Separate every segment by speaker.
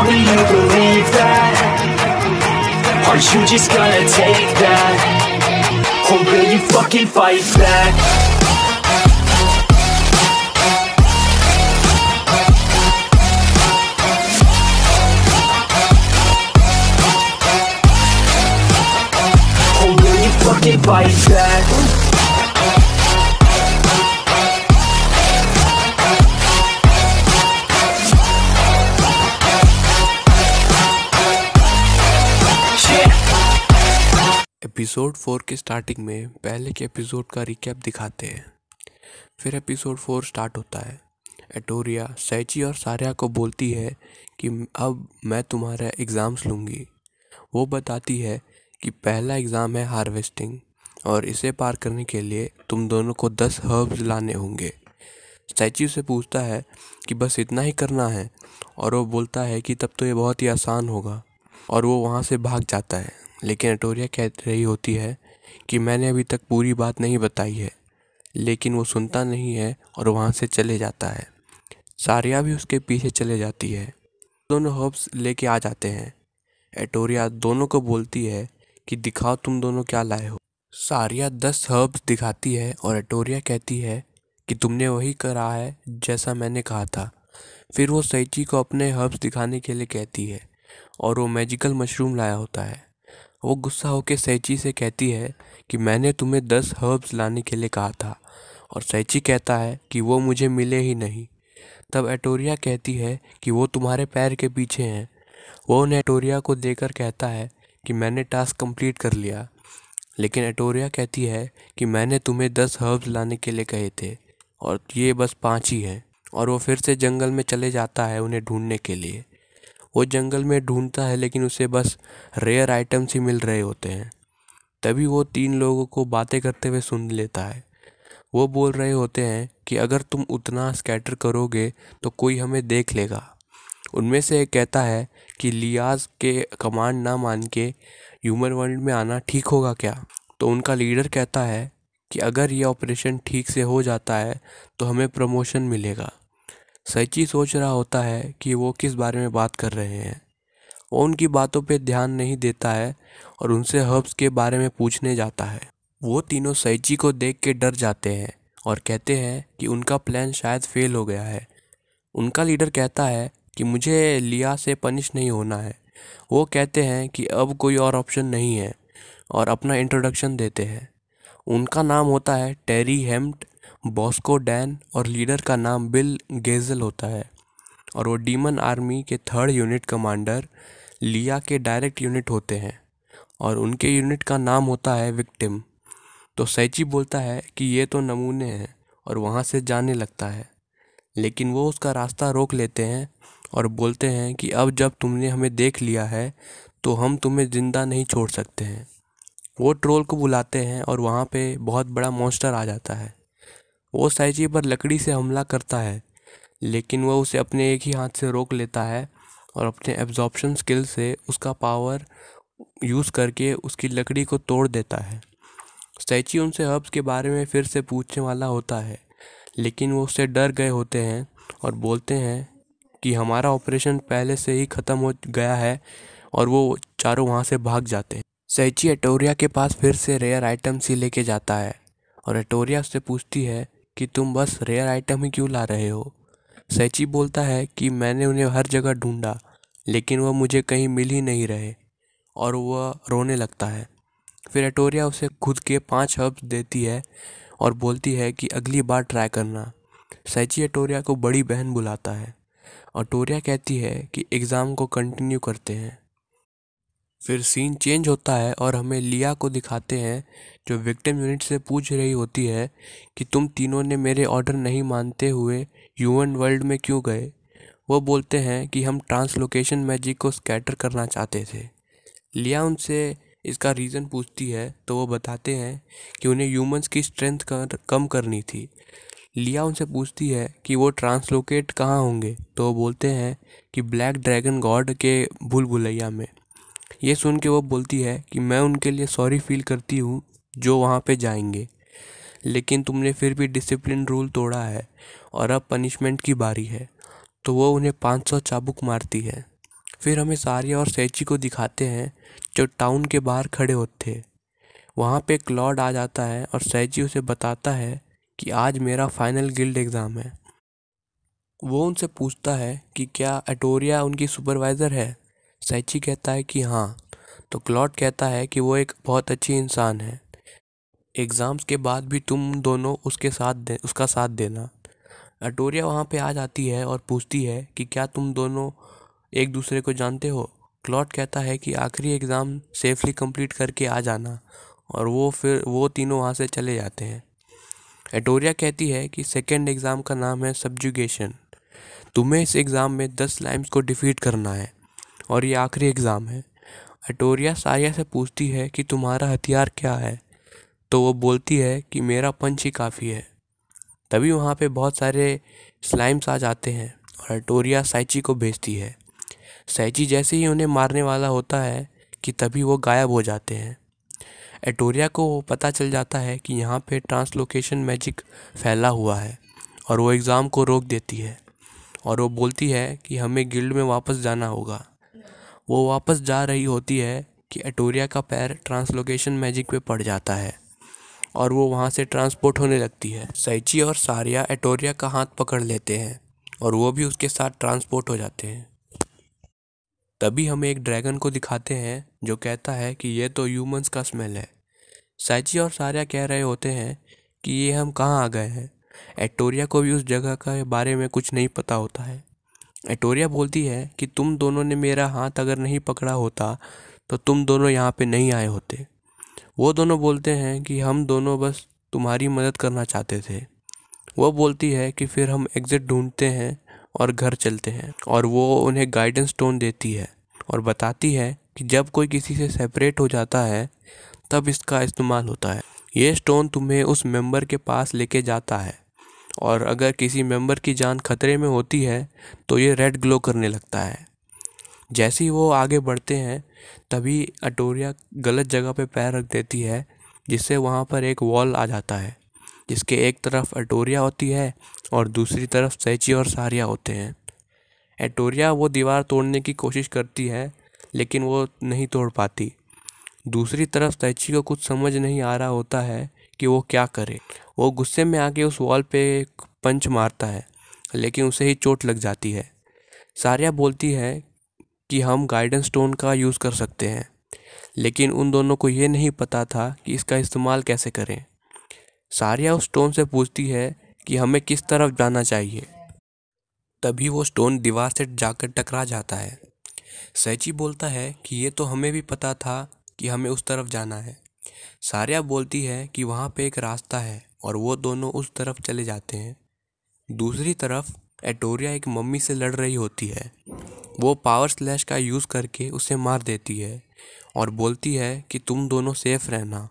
Speaker 1: Only you believe that. Aren't you just gonna take that? Or will you fucking fight back? Or will you fucking fight back?
Speaker 2: Episode 4 के starting में पहले के episode का recap दिखाते हैं। फिर episode 4 start होता है। एटोरिया सैची और सारिया को बोलती है कि अब मैं तुम्हारा एग्ज़ाम्स लूँगी। वो बताती है कि पहला एग्ज़ाम है हार्वेस्टिंग और इसे पार करने के लिए तुम दोनों को 10 हर्ब्स लाने होंगे। सैची उसे पूछता है कि बस इतना ही करना है और वो बोलता है कि तब तो ये बहुत ही आसान होगा और वो वहाँ से भाग जाता है। लेकिन एटोरिया कह रही होती है कि मैंने अभी तक पूरी बात नहीं बताई है, लेकिन वो सुनता नहीं है और वहाँ से चले जाता है। सारिया भी उसके पीछे चले जाती है। दोनों हर्ब्स लेके आ जाते हैं। एटोरिया दोनों को बोलती है कि दिखाओ तुम दोनों क्या लाए हो। सारिया 10 हर्ब्स दिखाती है और एटोरिया कहती है कि तुमने वही करा है जैसा मैंने कहा था। फिर वो सैची को अपने हर्ब्स दिखाने के लिए कहती है और वो मैजिकल मशरूम लाया होता है। वो गुस्सा होकर सैची से कहती है कि मैंने तुम्हें 10 हर्ब्स लाने के लिए कहा था और सैची कहता है कि वो मुझे मिले ही नहीं। तब एटोरिया कहती है कि वो तुम्हारे पैर के पीछे हैं। वो उन्हें एटोरिया को देकर कहता है कि मैंने टास्क कंप्लीट कर लिया। लेकिन एटोरिया कहती है कि मैंने तुम्हें 10 हर्ब्स लाने के लिए कहे थे और ये बस 5 ही हैं। और वो फिर से जंगल में चले जाता है उन्हें ढूंढने के लिए। वो जंगल में ढूंढता है लेकिन उसे बस रेयर आइटम्स ही मिल रहे होते हैं। तभी वो 3 लोगों को बातें करते हुए सुन लेता है। वो बोल रहे होते हैं कि अगर तुम उतना स्कैटर करोगे तो कोई हमें देख लेगा। उनमें से एक कहता है कि लियाज के कमांड ना मान के ह्यूमन वर्ल्ड में आना ठीक होगा क्या। तो उनका लीडर कहता है कि अगर ये ऑपरेशन ठीक से हो जाता है तो हमें प्रमोशन मिलेगा। सैची सोच रहा होता है कि वो किस बारे में बात कर रहे हैं। वो उनकी बातों पे ध्यान नहीं देता है और उनसे हर्ब्स के बारे में पूछने जाता है। वो तीनों सैची को देख के डर जाते हैं और कहते हैं कि उनका प्लान शायद फेल हो गया है। उनका लीडर कहता है कि मुझे लिया से पनिश नहीं होना है। वो कहते हैं कि अब कोई और ऑप्शन नहीं है और अपना इंट्रोडक्शन देते हैं। उनका नाम होता है टेरी हेम्ट, बॉस्को डैन और लीडर का नाम बिल गेजल होता है और वो डीमन आर्मी के 3rd यूनिट कमांडर लिया के डायरेक्ट यूनिट होते हैं और उनके यूनिट का नाम होता है विक्टिम। तो सैची बोलता है कि ये तो नमूने हैं और वहाँ से जाने लगता है। लेकिन वो उसका रास्ता रोक लेते हैं और बोलते हैं कि अब जब तुमने हमें देख लिया है तो हम तुम्हें ज़िंदा नहीं छोड़ सकते हैं। वो ट्रोल को बुलाते हैं और वहाँ पे बहुत बड़ा मॉन्स्टर आ जाता है। वो सैची पर लकड़ी से हमला करता है लेकिन वह उसे अपने एक ही हाथ से रोक लेता है और अपने एब्जॉर्प्शन स्किल से उसका पावर यूज़ करके उसकी लकड़ी को तोड़ देता है। सैची उनसे हर्ब्स के बारे में फिर से पूछने वाला होता है लेकिन वो उससे डर गए होते हैं और बोलते हैं कि हमारा ऑपरेशन पहले से ही ख़त्म हो गया है और वो चारों वहाँ से भाग जाते हैं। सैची एटोरिया के पास फिर से रेयर आइटम्स ही लेके जाता है और एटोरिया उससे पूछती है कि तुम बस रेयर आइटम ही क्यों ला रहे हो। सैची बोलता है कि मैंने उन्हें हर जगह ढूंढा लेकिन वह मुझे कहीं मिल ही नहीं रहे और वह रोने लगता है। फिर एटोरिया उसे खुद के 5 हर्ब्स देती है और बोलती है कि अगली बार ट्राई करना। सैची एटोरिया को बड़ी बहन बुलाता है और एटोरिया कहती है कि एग्ज़ाम को कंटिन्यू करते हैं। फिर सीन चेंज होता है और हमें लिया को दिखाते हैं जो विक्टिम यूनिट से पूछ रही होती है कि तुम तीनों ने मेरे ऑर्डर नहीं मानते हुए ह्यूमन वर्ल्ड में क्यों गए। वो बोलते हैं कि हम ट्रांसलोकेशन मैजिक को स्कैटर करना चाहते थे। लिया उनसे इसका रीज़न पूछती है तो वो बताते हैं कि उन्हें ह्यूमंस की स्ट्रेंथ कम करनी थी। लिया उनसे पूछती है कि वो ट्रांसलोकेट कहाँ होंगे तो वो बोलते हैं कि ब्लैक ड्रैगन गॉड के भूल भुलैया में। ये सुन के वो बोलती है कि मैं उनके लिए सॉरी फील करती हूँ जो वहाँ पे जाएंगे, लेकिन तुमने फिर भी डिसिप्लिन रूल तोड़ा है और अब पनिशमेंट की बारी है। तो वो उन्हें 500 चाबुक मारती है। फिर हमें सारिया और सैची को दिखाते हैं जो टाउन के बाहर खड़े होते थे। वहाँ पे क्लॉड आ जाता है और सैची उसे बताता है कि आज मेरा फाइनल गिल्ड एग्ज़ाम है। वो उनसे पूछता है कि क्या एटोरिया उनकी सुपरवाइज़र है। सैची कहता है कि हाँ। तो क्लॉड कहता है कि वो एक बहुत अच्छी इंसान है, एग्ज़ाम्स के बाद भी तुम दोनों उसका साथ देना। एटोरिया वहाँ पे आ जाती है और पूछती है कि क्या तुम दोनों एक दूसरे को जानते हो। क्लॉड कहता है कि आखिरी एग्ज़ाम सेफली कंप्लीट करके आ जाना, और वो तीनों वहाँ से चले जाते हैं। एटोरिया कहती है कि सेकेंड एग्ज़ाम का नाम है सब्जुगेशन। तुम्हें इस एग्ज़ाम में 10 स्लाइम्स को डिफीट करना है और ये आखिरी एग्ज़ाम है। एटोरिया सारिया से पूछती है कि तुम्हारा हथियार क्या है, तो वो बोलती है कि मेरा पंच ही काफ़ी है। तभी वहाँ पे बहुत सारे स्लाइम्स आ जाते हैं और एटोरिया सैची को भेजती है। सैची जैसे ही उन्हें मारने वाला होता है कि तभी वो गायब हो जाते हैं। एटोरिया को पता चल जाता है कि यहाँ पे ट्रांसलोकेशन मैजिक फैला हुआ है और वो एग्ज़ाम को रोक देती है और वो बोलती है कि हमें गिल्ड में वापस जाना होगा। वो वापस जा रही होती है कि एटोरिया का पैर ट्रांसलोकेशन मैजिक पे पड़ जाता है और वो वहाँ से ट्रांसपोर्ट होने लगती है। सैची और सारिया एटोरिया का हाथ पकड़ लेते हैं और वो भी उसके साथ ट्रांसपोर्ट हो जाते हैं। तभी हमें एक ड्रैगन को दिखाते हैं जो कहता है कि ये तो ह्यूमंस का स्मेल है। सैची और सारिया कह रहे होते हैं कि ये हम कहाँ आ गए हैं। एटोरिया को भी उस जगह के बारे में कुछ नहीं पता होता है। एटोरिया बोलती है कि तुम दोनों ने मेरा हाथ अगर नहीं पकड़ा होता तो तुम दोनों यहाँ पे नहीं आए होते। वो दोनों बोलते हैं कि हम दोनों बस तुम्हारी मदद करना चाहते थे। वो बोलती है कि फिर हम एग्ज़िट ढूंढते हैं और घर चलते हैं, और वो उन्हें गाइडेंस स्टोन देती है और बताती है कि जब कोई किसी से सेपरेट हो जाता है तब इसका इस्तेमाल होता है। ये स्टोन तुम्हें उस मेंबर के पास लेके जाता है और अगर किसी मेंबर की जान खतरे में होती है तो ये रेड ग्लो करने लगता है। जैसे ही वो आगे बढ़ते हैं तभी एटोरिया गलत जगह पे पैर रख देती है, जिससे वहाँ पर एक वॉल आ जाता है जिसके एक तरफ एटोरिया होती है और दूसरी तरफ सैची और सारिया होते हैं। एटोरिया वो दीवार तोड़ने की कोशिश करती है लेकिन वो नहीं तोड़ पाती। दूसरी तरफ सैची को कुछ समझ नहीं आ रहा होता है कि वो क्या करे। वो गुस्से में आके उस वॉल पे एक पंच मारता है लेकिन उसे ही चोट लग जाती है। सारिया बोलती है कि हम गाइडेंस स्टोन का यूज़ कर सकते हैं, लेकिन उन दोनों को ये नहीं पता था कि इसका इस्तेमाल कैसे करें। सारिया उस स्टोन से पूछती है कि हमें किस तरफ जाना चाहिए। तभी वो स्टोन दीवार से जाकर टकरा जाता है। सैची बोलता है कि ये तो हमें भी पता था कि हमें उस तरफ जाना है। सारिया बोलती है कि वहाँ पे एक रास्ता है और वो दोनों उस तरफ चले जाते हैं। दूसरी तरफ एटोरिया एक मम्मी से लड़ रही होती है। वो पावर स्लैश का यूज़ करके उसे मार देती है और बोलती है कि तुम दोनों सेफ रहना,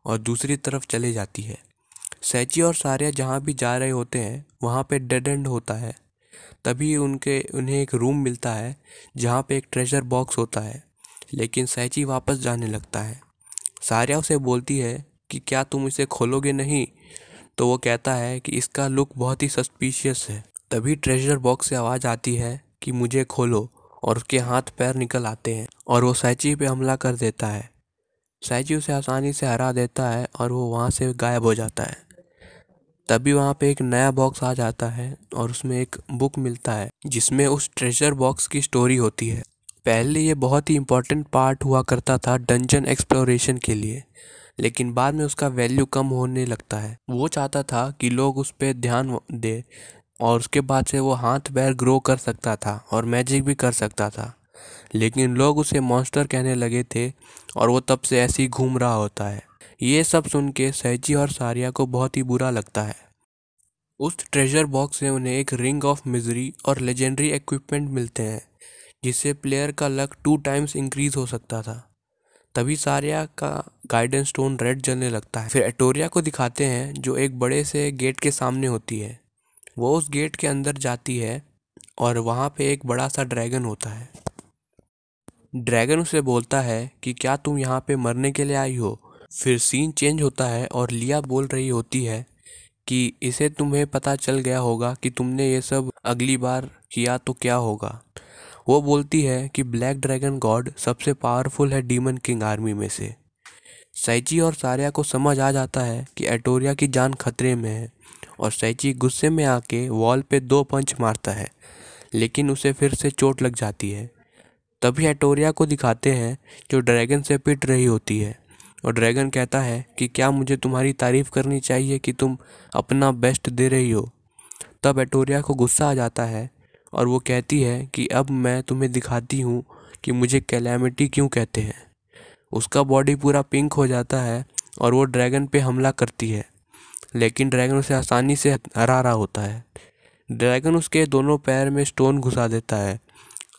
Speaker 2: और दूसरी तरफ चले जाती है। सैची और सारिया जहाँ भी जा रहे होते हैं वहाँ पे डेड एंड होता है। तभी उन्हें एक रूम मिलता है जहाँ पे एक ट्रेजर बॉक्स होता है, लेकिन सैची वापस जाने लगता है। सारिया उसे बोलती है कि क्या तुम इसे खोलोगे नहीं, तो वो कहता है कि इसका लुक बहुत ही सस्पिशियस है। तभी ट्रेजर बॉक्स से आवाज़ आती है कि मुझे खोलो, और उसके हाथ पैर निकल आते हैं और वो सैची पे हमला कर देता है। सैची उसे आसानी से हरा देता है और वो वहाँ से गायब हो जाता है। तभी वहाँ पे एक नया बॉक्स आ जाता है और उसमें एक बुक मिलता है जिसमें उस ट्रेजर बॉक्स की स्टोरी होती है। पहले ये बहुत ही इम्पोर्टेंट पार्ट हुआ करता था डंजन एक्सप्लोरेशन के लिए, लेकिन बाद में उसका वैल्यू कम होने लगता है। वो चाहता था कि लोग उस पर ध्यान दे, और उसके बाद से वो हाथ पैर ग्रो कर सकता था और मैजिक भी कर सकता था, लेकिन लोग उसे मॉन्स्टर कहने लगे थे और वो तब से ऐसे ही घूम रहा होता है। ये सब सुन के सैची और सारिया को बहुत ही बुरा लगता है। उस ट्रेजर बॉक्स से उन्हें एक रिंग ऑफ मिजरी और लेजेंडरी इक्विपमेंट मिलते हैं जिससे प्लेयर का लक 2 टाइम्स इंक्रीज हो सकता था। तभी सारिया का गाइडेंस स्टोन रेड जलने लगता है। फिर एटोरिया को दिखाते हैं जो एक बड़े से गेट के सामने होती है। वो उस गेट के अंदर जाती है और वहाँ पे एक बड़ा सा ड्रैगन होता है। ड्रैगन उसे बोलता है कि क्या तुम यहाँ पे मरने के लिए आई हो। फिर सीन चेंज होता है और लिया बोल रही होती है कि इसे तुम्हें पता चल गया होगा कि तुमने ये सब अगली बार किया तो क्या होगा। वो बोलती है कि ब्लैक ड्रैगन गॉड सबसे पावरफुल है डीमन किंग आर्मी में से। सैची और सारिया को समझ आ जाता है कि एटोरिया की जान खतरे में है और सैची गुस्से में आके वॉल पे 2 पंच मारता है, लेकिन उसे फिर से चोट लग जाती है। तभी एटोरिया को दिखाते हैं जो ड्रैगन से पिट रही होती है और ड्रैगन कहता है कि क्या मुझे तुम्हारी तारीफ़ करनी चाहिए कि तुम अपना बेस्ट दे रही हो। तब एटोरिया को गुस्सा आ जाता है और वो कहती है कि अब मैं तुम्हें दिखाती हूँ कि मुझे कैलेमिटी क्यों कहते हैं। उसका बॉडी पूरा पिंक हो जाता है और वो ड्रैगन पे हमला करती है, लेकिन ड्रैगन उसे आसानी से हरा रहा होता है। ड्रैगन उसके दोनों पैर में स्टोन घुसा देता है,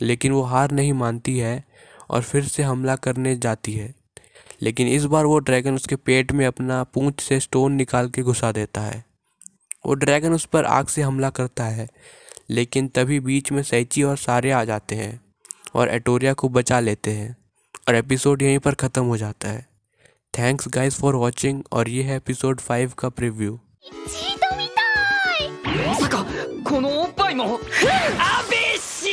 Speaker 2: लेकिन वो हार नहीं मानती है और फिर से हमला करने जाती है, लेकिन इस बार वो ड्रैगन उसके पेट में अपना पूंछ से स्टोन निकाल के घुसा देता है। वो ड्रैगन उस पर आग से हमला करता है, लेकिन तभी बीच में सैची और सारिया आ जाते हैं और एटोरिया को बचा लेते हैं और एपिसोड यहीं पर ख़त्म हो जाता है। थैंक्स गाइस फॉर वॉचिंग और ये है एपिसोड 5 का प्रीव्यू।
Speaker 3: まさかこのおっぱいもアビッシ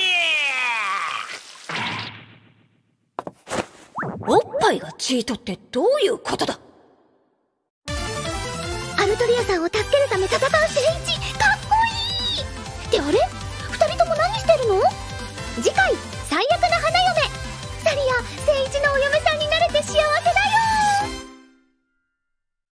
Speaker 3: おっぱいがチートってどういうことだ。
Speaker 4: アルトリアさんを助けるため戦う聖一、かっこいい。ってあれ、2人とも何してるの？次回